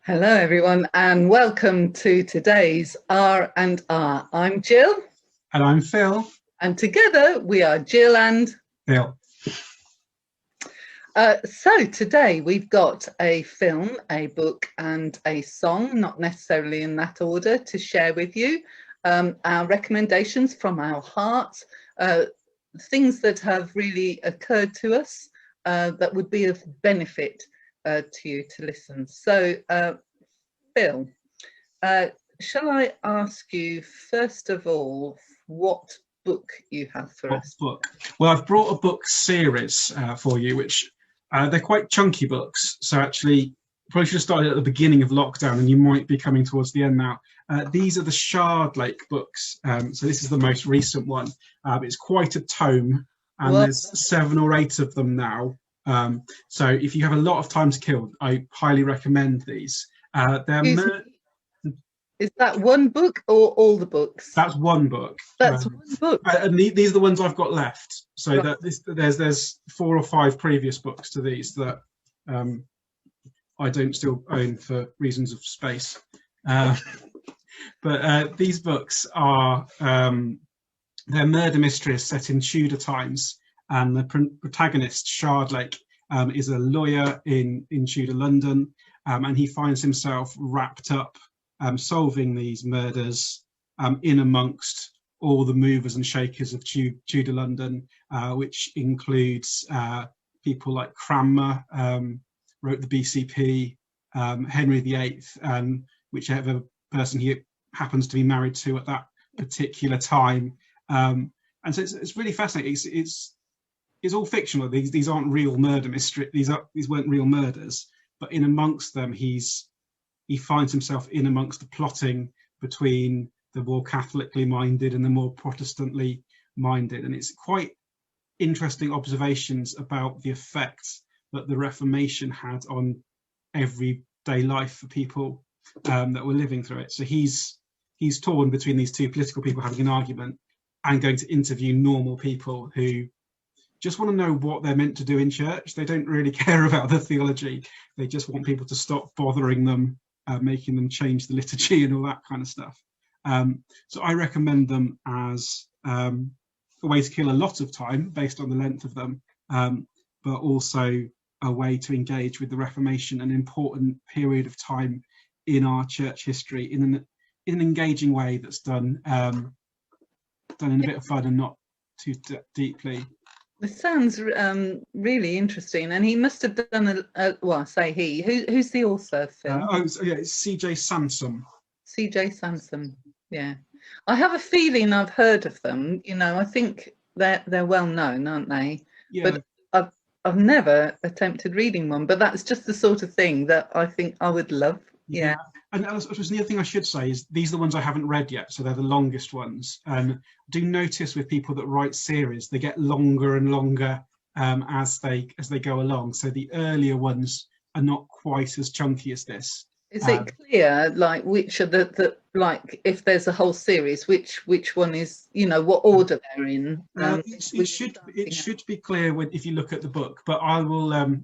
Hello, everyone, and welcome to today's R&R. I'm Jill, And I'm Phil. and together we are Jill and Phil. So today we've got a film, a book, and a song, not necessarily in that order, to share with you. Our recommendations from our heart, things that have really occurred to us that would be of benefit to you to listen. So, Phil, shall I ask you first of all what book you have for What us? book? Well, I've brought a book series for you, which they're quite chunky books. So actually, probably should have started at the beginning of lockdown, and you might be coming towards the end now. These are the Shard Lake books. So this is the most recent one. It's quite a tome, and What there's 7 or 8 of them now. So if you have a lot of time to kill, I highly recommend these. is that one book or all the books? That's one book. That's one book. And these are the ones I've got left. So Right. that there's 4 or 5 previous books to these that I don't still own for reasons of space. But these books are they're murder mysteries set in Tudor times, and the protagonist Shard Lake is a lawyer in Tudor London, and he finds himself wrapped up solving these murders in amongst all the movers and shakers of Tudor London, which includes people like Cranmer, wrote the BCP, Henry VIII, and whichever person he happens to be married to at that particular time. And so it's really fascinating. It's all fictional. These aren't real murder mysteries. These weren't real murders, but in amongst them, he finds himself in amongst the plotting between the more Catholically minded and the more Protestantly minded. And it's quite interesting observations about the effect that the Reformation had on everyday life for people that were living through it. So he's torn between these two political people having an argument and going to interview normal people who just want to know what they're meant to do in church. They don't really care about the theology. They just want people to stop bothering them, making them change the liturgy and all that kind of stuff. So I recommend them as a way to kill a lot of time based on the length of them, but also a way to engage with the Reformation, an important period of time in our church history, in an engaging way that's done in a bit of fun and not too deeply. It sounds really interesting, and he must have done well, I say he. Who's the author, Phil? It's C.J. Sansom. C.J. Sansom. Yeah, I have a feeling I've heard of them. I think they're well known, aren't they? Yeah. But I've never attempted reading one. But that's just the sort of thing that I think I would love. Yeah. And the other thing I should say is these are the ones I haven't read yet, so they're the longest ones. Do notice with people that write series, they get longer and longer as they go along. So the earlier ones are not quite as chunky as this. Is it clear, like, which are the like, if there's a whole series, which one is, what order they're in? It should be clear if you look at the book, but I will.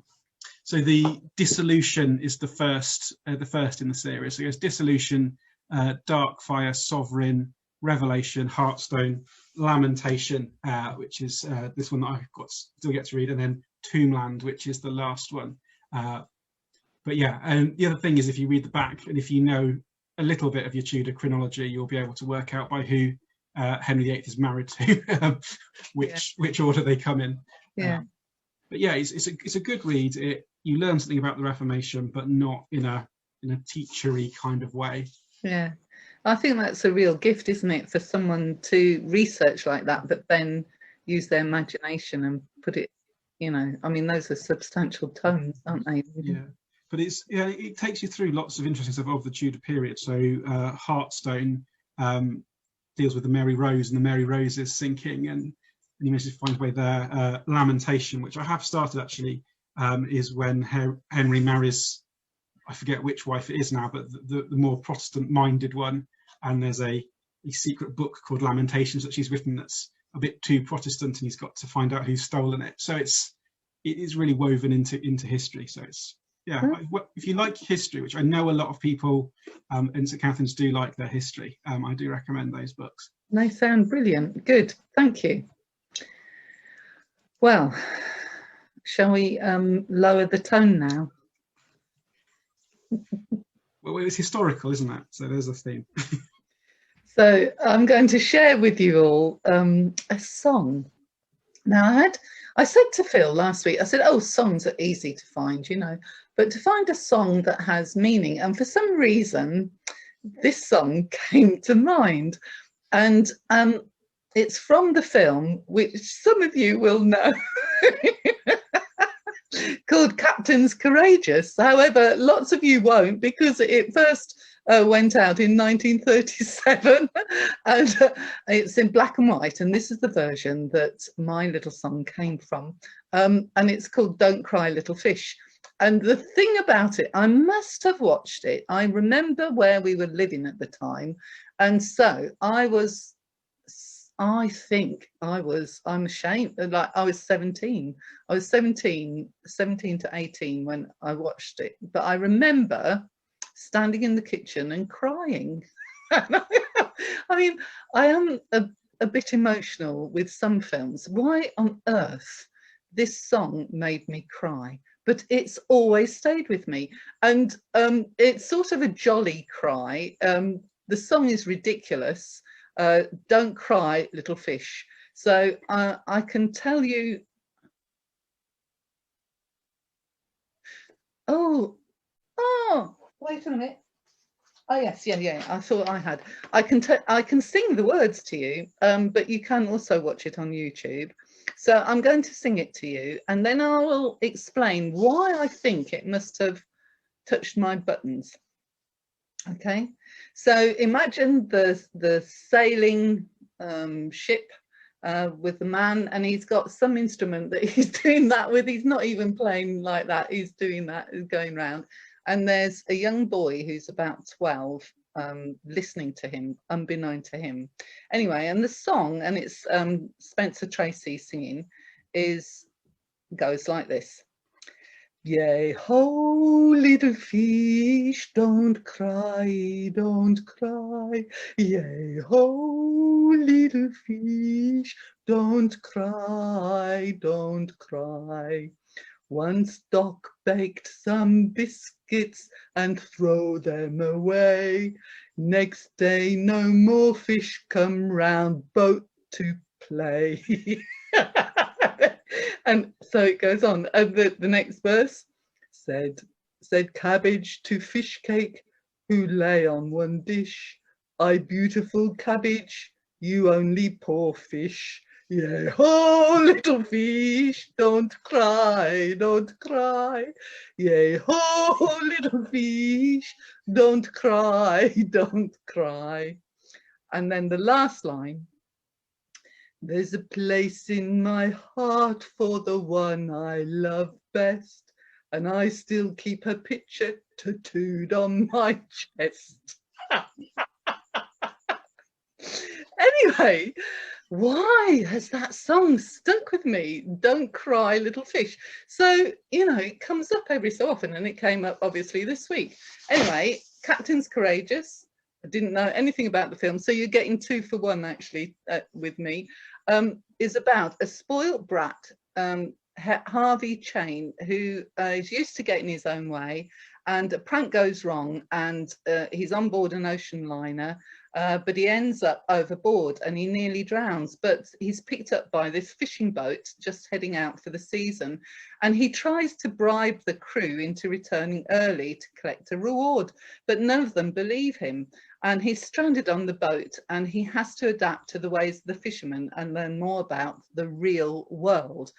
So the Dissolution is the first in the series. So it goes Dissolution, Darkfire, Sovereign, Revelation, Heartstone, Lamentation, which is this one that I've still get to read, and then Tombland, which is the last one. But yeah, and the other thing is, if you read the back, and if you know a little bit of your Tudor chronology, you'll be able to work out by who Henry VIII is married to, which order they come in. Yeah. But yeah, it's a good read. You learn something about the Reformation, but not in a teachery kind of way. Yeah, I think that's a real gift, isn't it, for someone to research like that, but then use their imagination and put it. I mean, those are substantial tomes, aren't they? Yeah, but it takes you through lots of interesting stuff of the Tudor period. So Heartstone deals with the Mary Rose and the Mary Rose is sinking, and you manage to find a way there. Lamentation, which I have started actually, is when Henry marries, I forget which wife it is now, but the more Protestant-minded one, and there's a secret book called Lamentations that she's written that's a bit too Protestant, and he's got to find out who's stolen it. So it is really woven into history. So it's Yeah, if you like history, which I know a lot of people in St Catherine's do like their history, I do recommend those books. They sound brilliant. Good, thank you. Well, shall we lower the tone now? Well, it's historical, isn't it? So there's a theme. So I'm going to share with you all a song. Now, I said to Phil last week, I said, oh, songs are easy to find, you know, but to find a song that has meaning. And for some reason, this song came to mind. And it's from the film, which some of you will know, called Captain's Courageous. However, lots of you won't, because it first went out in 1937 and it's in black and white, and this is the version that my little song came from, and it's called Don't Cry Little Fish. And the thing about it, I must have watched it. I remember where we were living at the time, and so I'm ashamed, like I was 17. I was 17 to 18 when I watched it. But I remember standing in the kitchen and crying. I mean, I am a bit emotional with some films. Why on earth this song made me cry? But it's always stayed with me. And it's sort of a jolly cry. The song is ridiculous. Don't cry, little fish. So I can tell you. Oh, wait a minute. Oh yes, yeah. I thought I had. I can sing the words to you, but you can also watch it on YouTube. So I'm going to sing it to you, and then I will explain why I think it must have touched my buttons. Okay, so imagine the sailing ship with the man, and he's got some instrument that he's doing that with. He's not even playing like that, he's doing that, he's going round, and there's a young boy who's about 12 listening to him, unbeknown to him. Anyway, and the song, and it's Spencer Tracy singing, goes like this. Yea, ho, little fish, don't cry, don't cry. Yea, ho, little fish, don't cry, don't cry. Once Doc baked some biscuits and throw them away. Next day, no more fish come round boat to play. And so it goes on. And the next verse said cabbage to fish cake, who lay on one dish. I beautiful cabbage, you only poor fish. Yeah, ho, little fish, don't cry, don't cry. Yeah, ho, little fish, don't cry, don't cry. And then the last line. There's a place in my heart for the one I love best, and I still keep her picture tattooed on my chest. Anyway, why has that song stuck with me? Don't cry, little fish. So, you know, it comes up every so often, and it came up obviously this week. Anyway, Captain's Courageous. I didn't know anything about the film, so you're getting 2 for 1 actually with me. Is about a spoilt brat, Harvey Chain, who is used to getting his own way, and a prank goes wrong, and he's on board an ocean liner, but he ends up overboard and he nearly drowns, but he's picked up by this fishing boat just heading out for the season, and he tries to bribe the crew into returning early to collect a reward, but none of them believe him, and he's stranded on the boat, and he has to adapt to the ways of the fishermen and learn more about the real world.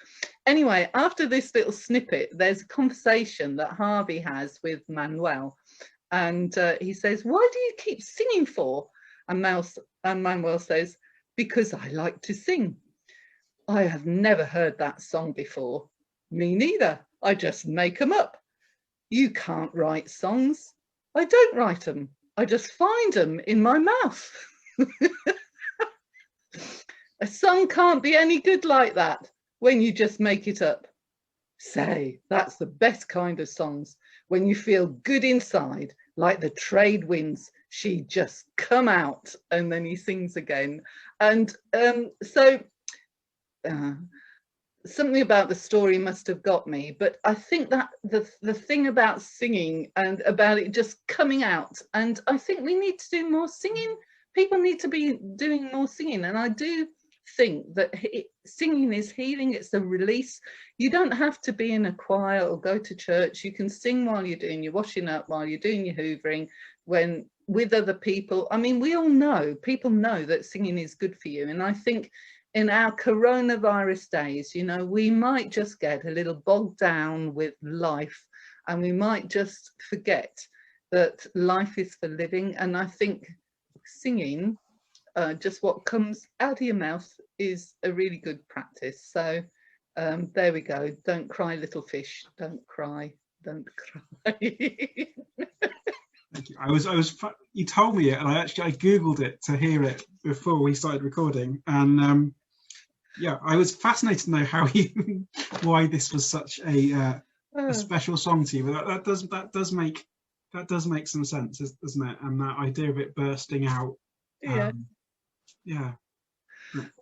Anyway, after this little snippet, there's a conversation that Harvey has with Manuel, and he says, "Why do you keep singing for?" And Manuel says, "Because I like to sing." "I have never heard that song before." "Me neither. I just make them up." "You can't write songs." "I don't write them. I just find them in my mouth." "A song can't be any good like that when you just make it up." "Say, that's the best kind of songs, when you feel good inside, like the trade winds, she just come out. And then he sings again. And so something about the story must have got me, but I think that the thing about singing and about it just coming out, and I think we need to do more singing. People need to be doing more singing, and I do think that singing is healing. It's a release. You don't have to be in a choir or go to church. You can sing while you're doing your washing up, while you're doing your hoovering, when with other people. I mean, we all know, people know that singing is good for you, and I think in our coronavirus days, you know, we might just get a little bogged down with life, and we might just forget that life is for living. And I think singing, just what comes out of your mouth, is a really good practice. So there we go. Don't cry, little fish. Don't cry. Don't cry. Thank you. You told me it, and I googled it to hear it before we started recording, and yeah, I was fascinated to know why this was such a special song to you. But that does make some sense, doesn't it? And that idea of it bursting out. Yeah. Yeah.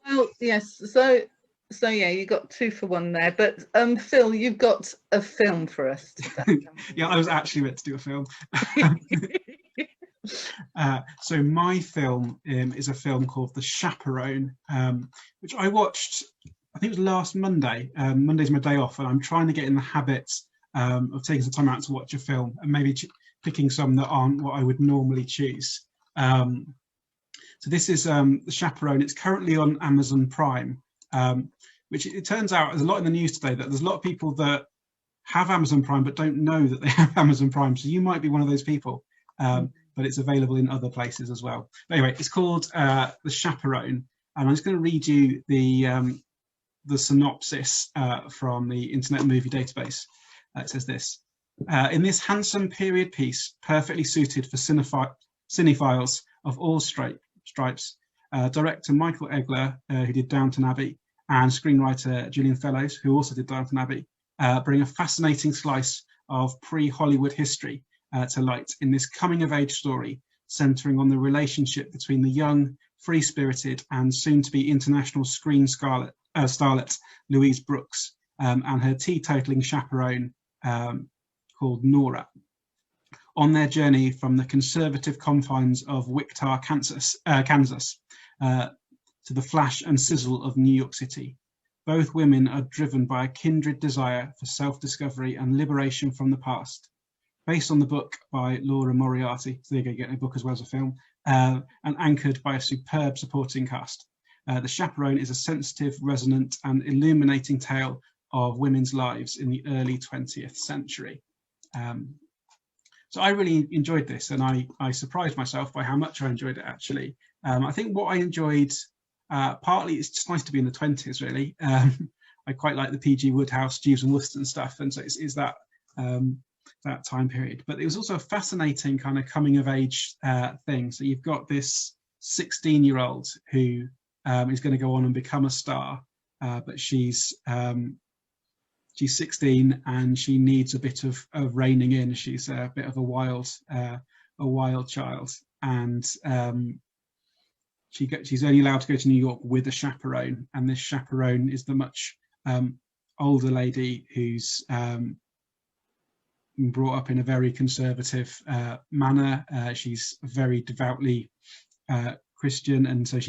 Well, yes. So yeah, you got 2 for 1 there. But Phil, you've got a film for us today. Yeah, I was actually meant to do a film. So my film is a film called The Chaperone, which I watched, I think it was last Monday. Monday's my day off, and I'm trying to get in the habit of taking some time out to watch a film, and maybe picking some that aren't what I would normally choose. So this is The Chaperone. It's currently on Amazon Prime, which it turns out, there's a lot in the news today that there's a lot of people that have Amazon Prime but don't know that they have Amazon Prime. So you might be one of those people. But it's available in other places as well. But anyway, it's called The Chaperone, and I'm just going to read you the synopsis from the Internet Movie Database. It says this: in this handsome period piece, perfectly suited for cinephiles of all stripes, director Michael Egler, who did Downton Abbey, and screenwriter Gillian Fellows, who also did Downton Abbey, bring a fascinating slice of pre-Hollywood history to light in this coming-of-age story, centering on the relationship between the young, free-spirited, and soon-to-be international screen starlet Louise Brooks and her teetotaling chaperone called Nora, on their journey from the conservative confines of Wichita, Kansas, to the flash and sizzle of New York City. Both women are driven by a kindred desire for self-discovery and liberation from the past. Based on the book by Laura Moriarty, so there you go, getting a book as well as a film, and anchored by a superb supporting cast. The Chaperone is a sensitive, resonant, and illuminating tale of women's lives in the early 20th century. So I really enjoyed this, and I surprised myself by how much I enjoyed it, actually. I think what I enjoyed, partly it's just nice to be in the 20s, really. I quite like the P.G. Wodehouse, Jeeves and Wooster and stuff, and so it's that that time period. But it was also a fascinating kind of coming of age thing. So you've got this 16-year-old who is going to go on and become a star, but she's 16 and she needs a bit of reining in. She's a bit of a wild child, and she's only allowed to go to New York with a chaperone, and this chaperone is the much older lady who's brought up in a very conservative manner. She's very devoutly Christian, and so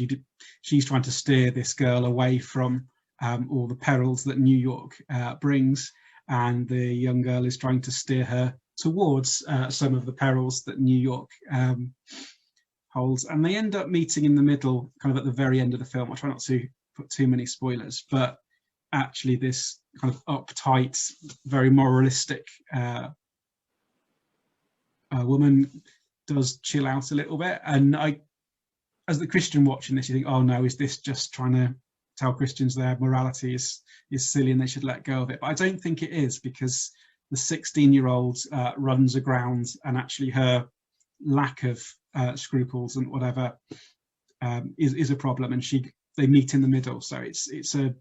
she's trying to steer this girl away from all the perils that New York brings, and the young girl is trying to steer her towards some of the perils that New York holds. And they end up meeting in the middle, kind of at the very end of the film. I try not to put too many spoilers, but actually this kind of uptight, very moralistic woman does chill out a little bit. And as the Christian watching this, you think, oh no, is this just trying to tell Christians their morality is silly and they should let go of it? But I don't think it is, because the 16-year-old runs aground, and actually her lack of scruples and whatever is a problem, and they meet in the middle. So it's a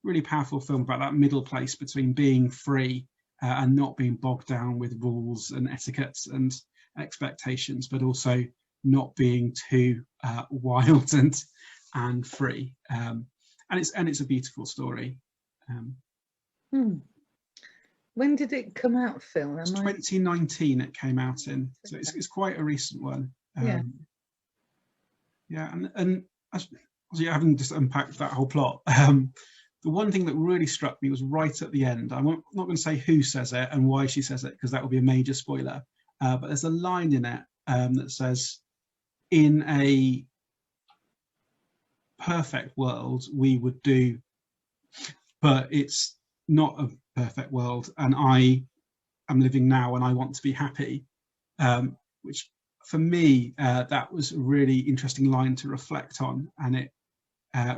really powerful film about that middle place between being free and not being bogged down with rules and etiquettes and expectations, but also not being too wild and free. And it's a beautiful story. When did it come out, Phil? 2019 it came out in, so it's quite a recent one. Yeah, and obviously, having just unpacked that whole plot, the one thing that really struck me was right at the end. I'm not going to say who says it and why she says it, because that would be a major spoiler. But there's a line in it that says, "In a perfect world, we would do, but it's not a perfect world, and I am living now, and I want to be happy." Which, for me, that was a really interesting line to reflect on, and it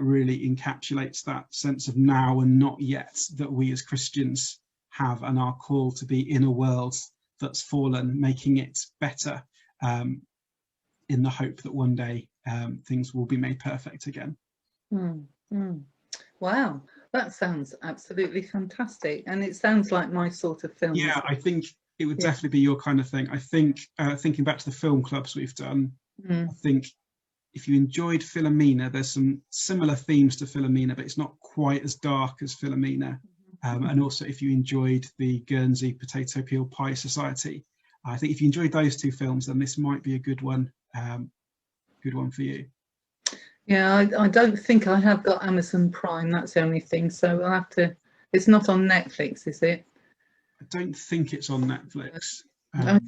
really encapsulates that sense of now and not yet that we as Christians have, and our call to be in a world that's fallen, making it better, in the hope that one day things will be made perfect again. Wow, that sounds absolutely fantastic, and it sounds like my sort of film. Yeah, I think it would definitely be your kind of thing. I think, thinking back to the film clubs we've done, I think if you enjoyed Philomena, there's some similar themes to Philomena, but it's not quite as dark as Philomena. And also, if you enjoyed the Guernsey Potato Peel Pie Society, I think if you enjoyed those two films, then this might be a good one for you. Yeah, I don't think I have got Amazon Prime. That's the only thing. So I'll have to. It's not on Netflix, is it? I don't think it's on Netflix. Okay.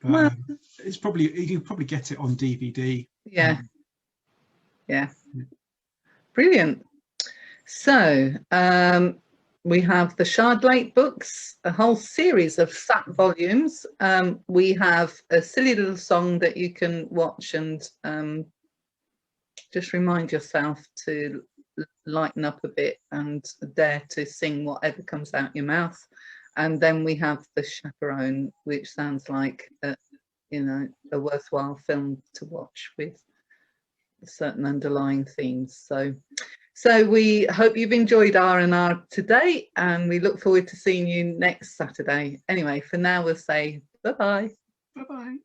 But it's probably, you can probably get it on DVD. Yeah. Brilliant. So we have the Shardlake books, a whole series of fat volumes. We have a silly little song that you can watch and just remind yourself to lighten up a bit and dare to sing whatever comes out your mouth. And then we have the Chaperone, which sounds like a worthwhile film to watch with certain underlying themes. So we hope you've enjoyed R&R today, and we look forward to seeing you next Saturday. Anyway, for now we'll say bye-bye. Bye-bye.